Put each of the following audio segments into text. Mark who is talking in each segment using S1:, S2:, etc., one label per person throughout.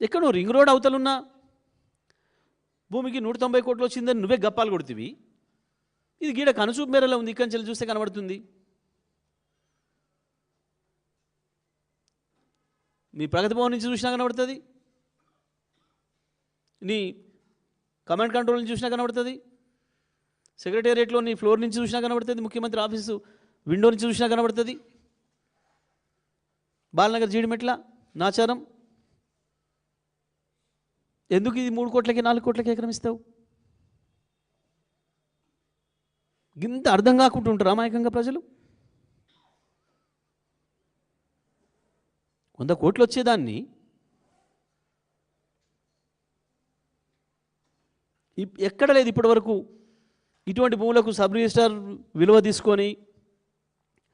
S1: ఎక్కడో ring road అవతలున్నా భూమికి 190 కోట్లు వచ్చిందని నువ్వే గప్పాలు కొడుతీవి. ఇది గీడ కనుచూపు మేరలో ఉంది, ఇక్కడి నుంచి చూస్తే కనబడుతుంది. నీ ప్రగతి భవన్ నుంచి చూసినా కనబడుతుంది, నీ కమాండ్ కంట్రోల్ నుంచి చూసినా కనబడుతుంది, సెక్రటేరియట్లో నీ ఫ్లోర్ నుంచి చూసినా కనబడుతుంది, ముఖ్యమంత్రి ఆఫీసు విండో నుంచి చూసినా కనబడుతుంది. బాలనగర్ జీడిమెట్ల నాచారం ఎందుకు ఇది 3 కోట్లకి 4 కోట్లకి ఎకరం ఇస్తావు? ఇంత అర్థం కాకుండా ఉంటారు అమాయకంగా ప్రజలు. 100 కోట్లు వచ్చేదాన్ని ఎక్కడ లేదు ఇప్పటి వరకు. ఇటువంటి భూములకు సబ్ రిజిస్ట్రార్ విలువ తీసుకొని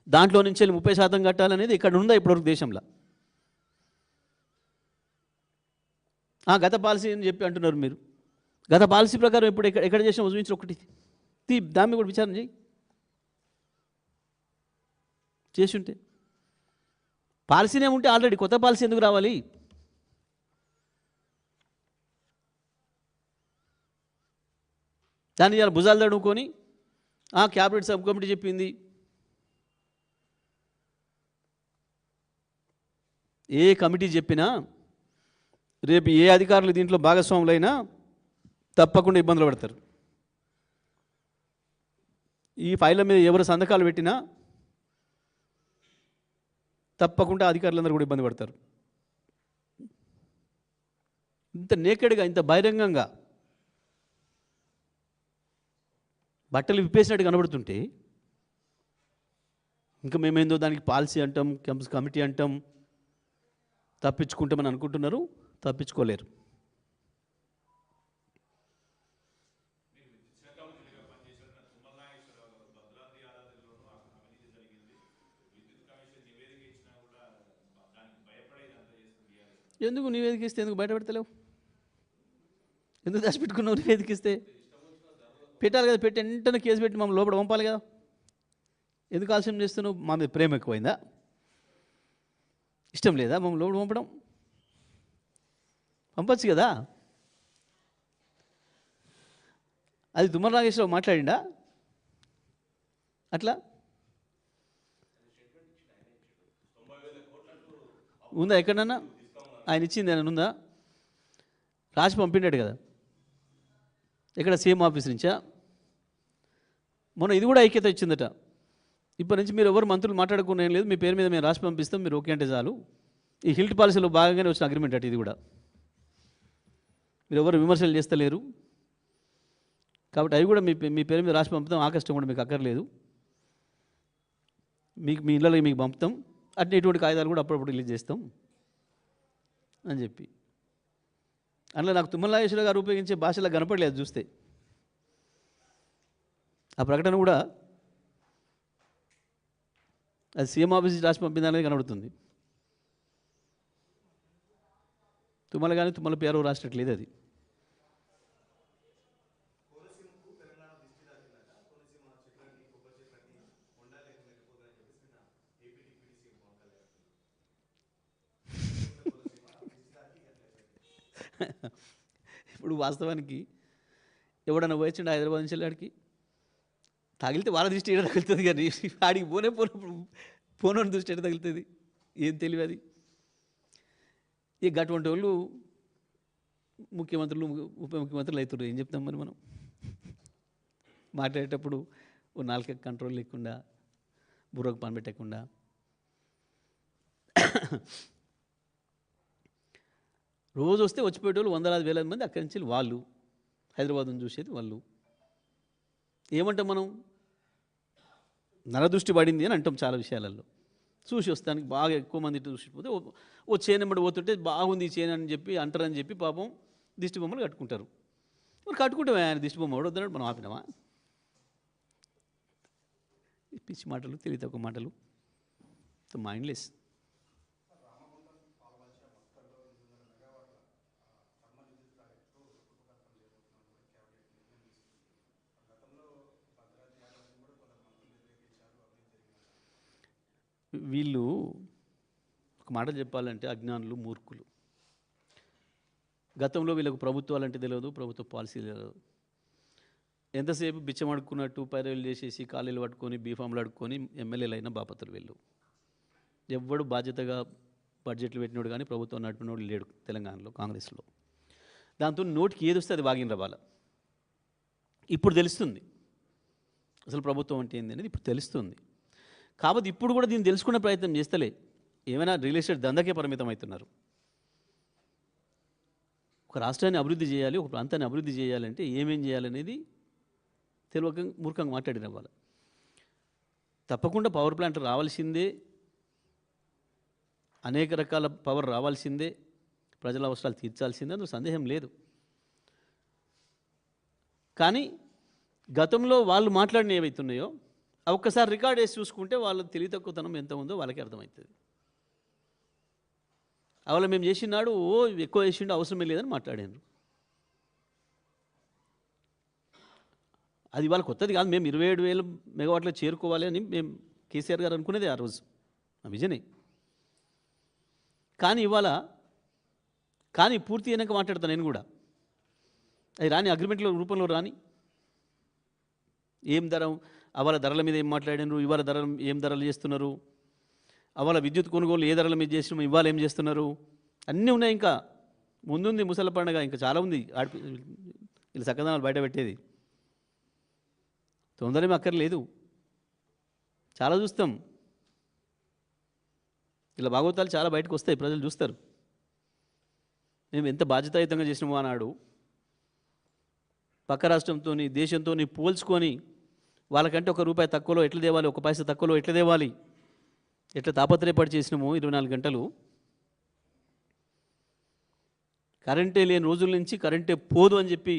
S1: దాంట్లో నుంచి 30% కట్టాలనేది ఇక్కడ ఉందా ఇప్పటివరకు దేశంలో? గత పాలసీ అని చెప్పి అంటున్నారు మీరు. గత పాలసీ ప్రకారం ఇప్పుడు ఎక్కడ చేసిన చూపించిన ఒకటి దాన్ని కూడా విచారణ చేసి ఉంటే పాలసీనే ఉంటే ఆల్రెడీ కొత్త పాలసీ ఎందుకు రావాలి? దాన్ని ఇలా భుజాలు తడుముకొని క్యాబినెట్ సబ్ కమిటీ చెప్పింది. ఏ కమిటీ చెప్పినా రేపు ఏ అధికారులు దీంట్లో భాగస్వాములైనా తప్పకుండా ఇబ్బందులు పడతారు. ఈ ఫైళ్ళ మీద ఎవరు సంతకాలు పెట్టినా తప్పకుండా అధికారులందరూ కూడా ఇబ్బంది పడతారు. ఇంత నేకెడ్గా, ఇంత బహిరంగంగా బట్టలు విప్పేసినట్టు కనబడుతుంటే ఇంకా మేమేందో దానికి పాలసీ అంటాం, కమిటీ అంటాం, తప్పించుకుంటామని అనుకుంటున్నారు. తప్పించుకోలేరు. ఎందుకు నివేదిక ఇస్తే ఎందుకు బయటపెడతలేవు? ఎందుకు దాచిపెట్టుకున్నావు? నివేదిక ఇస్తే పెట్టాలి కదా, పెట్టి వెంటనే కేసు పెట్టి మమ్మల్ని లోపల పంపాలి కదా. ఎందుకు ఆలస్యం చేస్తున్నావు? మా మీద ప్రేమ ఎక్కువైందా? ఇష్టం లేదా మమ్మల్ని లోపల పంపడం? పంపచ్చు కదా. అది తుమ్మల నాగేశ్వరరావు మాట్లాడిండా అట్లా? ఉందా ఎక్కడన్నా? ఆయన ఇచ్చింది ఆయన ఉందా? రాసి పంపిండాడు కదా. ఎక్కడ? సీఎం ఆఫీస్ నుంచా? మొన్న ఇది కూడా ఐక్యత ఇచ్చిందట. ఇప్పటి నుంచి మీరు ఎవరు మంత్రులు మాట్లాడుకునే ఏం లేదు, మీ పేరు మీద మేము రాసి పంపిస్తాం, మీరు ఓకే అంటే చాలు. ఈ హిల్ట్ పాలసీలో భాగంగానే వచ్చిన అగ్రిమెంట్ అటు. ఇది కూడా మీరు ఎవరు విమర్శలు చేస్తలేరు కాబట్టి అవి కూడా మీ పేరు మీద రాసి పంపుతాం. ఆ కష్టం కూడా మీకు అక్కర్లేదు, మీ ఇళ్ళకి మీకు పంపుతాం. అట్లా ఇటువంటి కాగితాలు కూడా అప్పుడప్పుడు రిలీజ్ చేస్తాం అని చెప్పి. అందులో నాకు తుమ్మల నాగేశ్వర గారు ఉపయోగించే భాషలో కనపడలేదు చూస్తే. ఆ ప్రకటన కూడా అది సీఎం ఆఫీస్ రాసి పంపిందనేది కనబడుతుంది. తుమ్మల కానీ తుమ్మల పేరు రాసినట్లేదు అది. ఇప్పుడు వాస్తవానికి ఎవడన్నా పోయించండి హైదరాబాద్ నుంచి వెళ్ళాడికి, తగిలితే వాళ్ళ దృష్టి ఏడ తగులుతుంది కానీ ఆడికి పోనోని దృష్టి ఏడ తగులుతుంది? ఏం తెలివి అది. ఇక అటువంటి వాళ్ళు ముఖ్యమంత్రులు ఉప ముఖ్యమంత్రులు అవుతారు. ఏం చెప్తాం మరి మనం? మాట్లాడేటప్పుడు ఓ నాలుక కంట్రోల్ లేకుండా, బుర్రకు పని పెట్టకుండా. రోజు వస్తే వచ్చిపోయేటోళ్ళు వందలాది వేలాది మంది అక్కడి నుంచి వాళ్ళు హైదరాబాద్ను చూసేది వాళ్ళు. ఏమంటాం మనం? నరదృష్టి పడింది అని అంటాం చాలా విషయాలలో. చూసి వస్తానికి బాగా ఎక్కువ మంది చూసిపోతే ఓ చేనెంబడి పోతుంటే బాగుంది ఈ చేను అని చెప్పి అంటారని చెప్పి పాపం దిష్టి బొమ్మలు కట్టుకుంటారు. మరి కట్టుకుంటామే, ఆయన దిష్టి బొమ్మ వద్దన్నాడు, మనం ఆపినామా? పిచ్చి మాటలు, తెలివి తక్కువ మాటలు, మైండ్లెస్. వీళ్ళు ఒక మాట చెప్పాలంటే అజ్ఞానులు, మూర్ఖులు. గతంలో వీళ్ళకు ప్రభుత్వాలు అంటే తెలియదు, ప్రభుత్వ పాలసీలు తెలియదు. ఎంతసేపు బిచ్చం అడుక్కున్నట్టు పైరవీలు చేసేసి కాలేలు పట్టుకొని బీఫామ్లు అడుక్కొని ఎమ్మెల్యేలు అయిన బాపతులు వీళ్ళు. ఎవ్వడు బాధ్యతగా బడ్జెట్లు పెట్టినోడు కానీ ప్రభుత్వం నడిపినోడు లేడు తెలంగాణలో కాంగ్రెస్లో. దాంతో నోటికి ఏది వస్తే అది వాగిన వాళ్ళ. ఇప్పుడు తెలుస్తుంది అసలు ప్రభుత్వం అంటే ఏంది అనేది ఇప్పుడు తెలుస్తుంది. కాబట్టి ఇప్పుడు కూడా దీన్ని తెలుసుకునే ప్రయత్నం చేస్తలే, ఏమైనా రియల్ ఎస్టేట్ దందకే పరిమితం అవుతున్నారు. ఒక రాష్ట్రాన్ని అభివృద్ధి చేయాలి, ఒక ప్రాంతాన్ని అభివృద్ధి చేయాలంటే ఏమేం చేయాలనేది తెలియక మూర్ఖంగా మాట్లాడిన వాళ్ళు. తప్పకుండా పవర్ ప్లాంట్ రావాల్సిందే, అనేక రకాల పవర్ రావాల్సిందే, ప్రజల అవసరాలు తీర్చాల్సిందే, అందులో సందేహం లేదు. కానీ గతంలో వాళ్ళు మాట్లాడిన ఏవైతున్నాయో ఒక్కసారి రికార్డ్ వేసి చూసుకుంటే వాళ్ళ తెలివి తక్కువతనం ఎంత ఉందో వాళ్ళకి అర్థమవుతుంది. అవల మేము చేసినాడు ఎక్కువ చేసిండు అవసరమే లేదని మాట్లాడారు. అది వాళ్ళ కొత్తది కాదు. మేము 27,000 మెగావాట్లు చేరుకోవాలి అని మేము కేసీఆర్ గారు అనుకునేది ఆ రోజు, ఆ విజనే. కానీ ఇవాళ పూర్తి అయినాక మాట్లాడతాను నేను కూడా. అది రాని అగ్రిమెంట్ల రూపంలో రాని ఏం ధర, అవాళ ధరల మీద ఏం మాట్లాడినారు, ఇవాళ ధరలు ఏం ధరలు చేస్తున్నారు, అవాళ విద్యుత్ కొనుగోలు ఏ ధరల మీద చేసినాము, ఇవాళ ఏం చేస్తున్నారు, అన్నీ ఉన్నాయి. ఇంకా ముందుంది ముసల పండుగ, ఇంకా చాలా ఉంది వీళ్ళు చక్కదనాలు బయట పెట్టేది. తొందరమే అక్కర్లేదు, చాలా చూస్తాం. ఇలా భాగవతాలు చాలా బయటకు వస్తాయి, ప్రజలు చూస్తారు. మేము ఎంత బాధ్యతాయుతంగా చేసినామో ఆనాడు పక్క రాష్ట్రంతో దేశంతో పోల్చుకొని వాళ్ళకంటే ₹1 తక్కువలో ఎట్లా తేవాలి, 1 పైసా తక్కువలో ఎట్లా తేవాలి, ఎట్లా తాపత్రయపడి చేసినాము. 24 గంటలు కరెంటే లేని రోజుల నుంచి కరెంటే పోదు అని చెప్పి